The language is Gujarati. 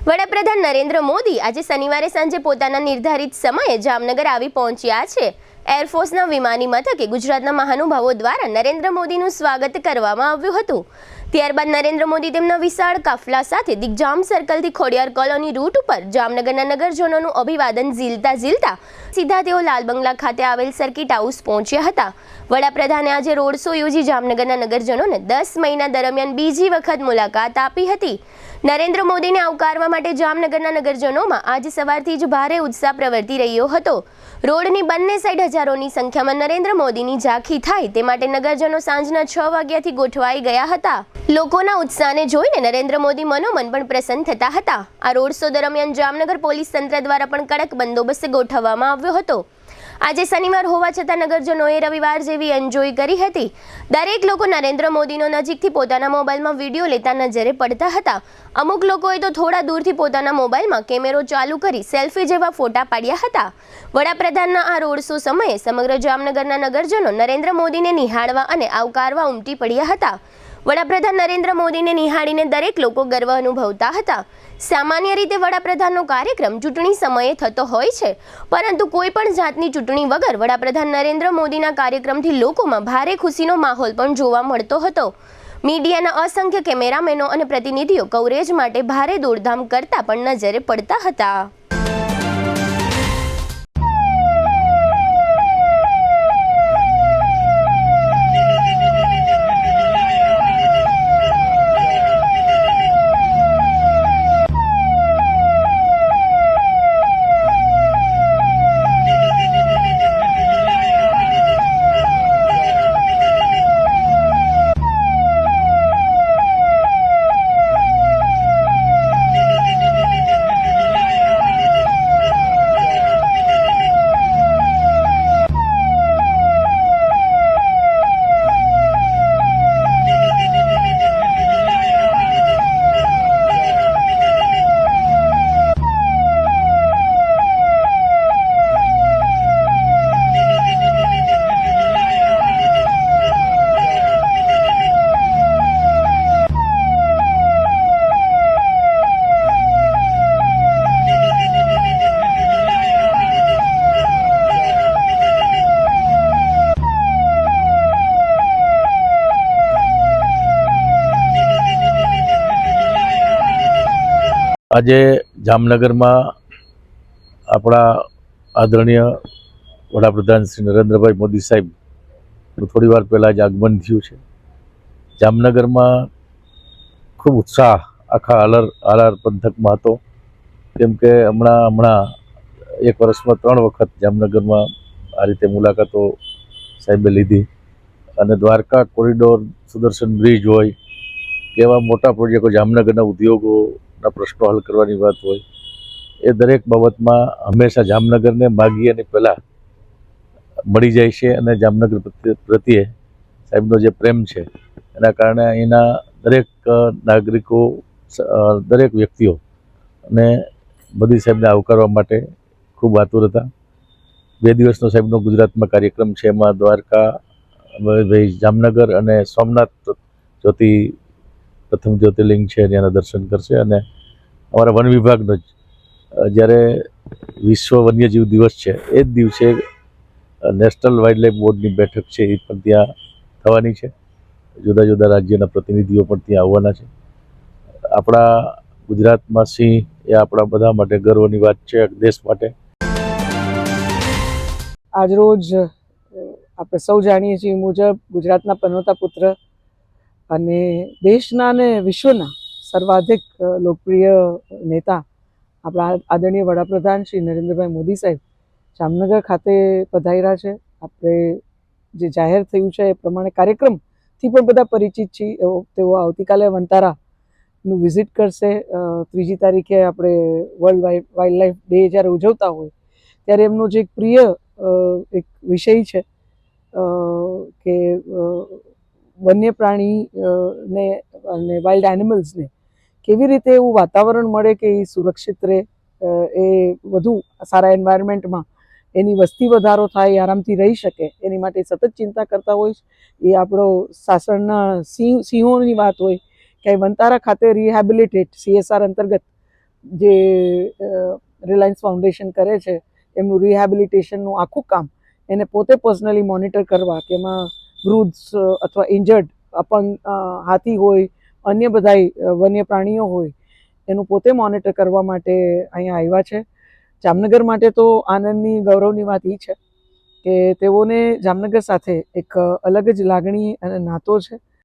વડાપ્રધાન નરેન્દ્ર મોદી આજે શનિવારે સાંજે પોતાના નિર્ધારિત સમયે જામનગર આવી પહોંચ્યા છે। એરફોર્સના વિમાની મથકે ગુજરાતના મહાનુભાવો દ્વારા નરેન્દ્ર મોદીનું સ્વાગત કરવામાં આવ્યું હતું। ત્યારબાદ નરેન્દ્ર મોદી તેમના વિશાળ કાફલા સાથે દિગ્જામ સર્કલથી ખોડિયાર કોલોની રૂટ ઉપર જામનગરના નગરજનોનું અભિવાદન ઝીલતા સીધા તેઓ લાલ બંગલા ખાતે આવેલ સર્કિટ હાઉસ પહોંચ્યા હતા। વડાપ્રધાને આજે રોડ શો યોજી જામનગરના નગરજનોને 10 મહિના દરમિયાન બીજી વખત મુલાકાત આપી હતી। નરેન્દ્ર મોદીને આવકારવા માટે જામનગરના નગરજનોમાં આજ સવારથી જ ભારે ઉત્સાહ પ્રવર્તી રહ્યો હતો। રોડની બંને સાઈડ હજારોની સંખ્યામાં નરેન્દ્ર મોદીની ઝાંખી થાય તે માટે નગરજનો સાંજના 6 વાગ્યાથી ગોઠવાઈ ગયા હતા। લોકોના ઉત્સાહને જોઈને નરેન્દ્ર મોદી મનોમન પણ પ્રસન્ન થતા હતા। આ રોડ શો દરમિયાન જામનગર પોલીસ તંત્ર દ્વારા પણ કડક બંદોબસ્ત ગોઠવવામાં આવ્યો હતો। આજે શનિવાર હોવા છતાં નગરજનોએ રવિવાર જેવી એન્જોય કરી હતી। દરેક લોકો નરેન્દ્ર મોદીનો નજીકથી પોતાના મોબાઈલમાં વિડીયો લેતા નજરે પડતા હતા। અમુક લોકોએ તો થોડા દૂરથી પોતાના મોબાઈલમાં કેમેરો ચાલુ કરી સેલ્ફી જેવા ફોટા પાડ્યા હતા। વડાપ્રધાનના આ રોડ શો સમયે સમગ્ર જામનગરના નગરજનો નરેન્દ્ર મોદીને નિહાળવા અને આવકારવા ઉમટી પડ્યા હતા। વડાપ્રધાન નરેન્દ્ર મોદીને નિહાળીને દરેક લોકો ગર્વ અનુભવતા હતા। સામાન્ય રીતે વડાપ્રધાનનો કાર્યક્રમ ચૂંટણી સમયે થતો હોય છે, પરંતુ કોઈ પણ જાતની ચૂંટણી વગર વડાપ્રધાન નરેન્દ્ર મોદીના કાર્યક્રમથી લોકોમાં ભારે ખુશીનો માહોલ પણ જોવા મળતો હતો। મીડિયાના અસંખ્ય કેમેરામેનો અને પ્રતિનિધિઓ કવરેજ માટે ભારે દોડધામ કરતા પણ નજરે પડતા હતા। આજે જામનગરમાં આપણા આદરણીય વડાપ્રધાન શ્રી નરેન્દ્રભાઈ મોદી સાહેબનું થોડી વાર પહેલાં જ આગમન થયું છે। જામનગરમાં ખૂબ ઉત્સાહ આખા આલાર પંથકમાં હતો, કેમ કે હમણાં 1 વર્ષમાં 3 વખત જામનગરમાં આ રીતે મુલાકાતો સાહેબે લીધી અને દ્વારકા કોરિડોર, સુદર્શન બ્રિજ હોય કે એવા મોટા પ્રોજેક્ટો, જામનગરના ઉદ્યોગોના પ્રશ્નો હલ કરવાની વાત હોય, એ દરેક બાબતમાં હંમેશા જામનગરને માગી અને પહેલાં મળી જાય છે। અને જામનગર પ્રત્યે સાહેબનો જે પ્રેમ છે એના કારણે અહીંના દરેક નાગરિકો, દરેક વ્યક્તિઓ અને મોદી સાહેબને આવકારવા માટે ખૂબ આતુર હતા। 2 દિવસનો સાહેબનો ગુજરાતમાં કાર્યક્રમ છે, એમાં દ્વારકા, જામનગર અને સોમનાથ પ્રથમ જ્યોતિર્લિંગ છે ત્યાંના દર્શન કરશે। અને અમારા વન વિભાગનો જ જ્યારે વિશ્વ વન્યજીવ દિવસ છે એ જ દિવસે નેશનલ વાઇલ્ડલાઇફ બોર્ડની બેઠક છે એ પણ ત્યાં થવાની છે। જુદા જુદા રાજ્યના પ્રતિનિધિઓ પણ ત્યાં આવવાના છે। આપણા ગુજરાતમાં સિંહ એ આપણા બધા માટે ગર્વની વાત છે, દેશ માટે। આજરોજ આપણે સૌ જાણીએ છીએ મુજબ ગુજરાતના પનોતા પુત્ર અને દેશના અને વિશ્વના સર્વાધિક લોકપ્રિય નેતા આપણા આદરણીય વડાપ્રધાન શ્રી નરેન્દ્રભાઈ મોદી સાહેબ જામનગર ખાતે પધાર્યા છે। આપણે જે જાહેર થયું છે એ પ્રમાણે કાર્યક્રમથી પણ બધા પરિચિત છીએ। તેઓ આવતીકાલે વનતારાનું વિઝિટ કરશે। 3જી તારીખે આપણે વર્લ્ડ વાઇલ્ડલાઇફ ડે જ્યારે ઉજવતા હોય ત્યારે એમનો જે એક પ્રિય એક વિષય છે કે વન્ય પ્રાણી ને અને વાઇલ્ડ એનિમલ્સને કેવી રીતે એવું વાતાવરણ મળે કે એ સુરક્ષિત રહે, એ વધુ સારા એન્વાયરમેન્ટમાં એની વસ્તી વધારો થાય, આરામથી રહી શકે, એની માટે સતત ચિંતા કરતા હોય છે। એ આપણો સાસણના સિંહોની વાત હોય કે વનતારા ખાતે રિહેબિલિટેટ CSR અંતર્ગત જે રિલાયન્સ ફાઉન્ડેશન કરે છે એમનું રિહેબિલિટેશનનું આખું કામ એને પોતે પર્સનલી મોનિટર કરવા, કે એમાં વૃદ્ધ અથવા ઇન્જર્ડ અપંગ હાથી હોય, અન્ય બધા વન્ય પ્રાણીઓ હોય, એનું પોતે મોનિટર કરવા માટે અહીંયા આવ્યા છે. જામનગર માટે તો આનંદની, ગૌરવની વાત એ છે કે તેઓને જામનગર સાથે એક અલગ જ લાગણી અને નાતો છે.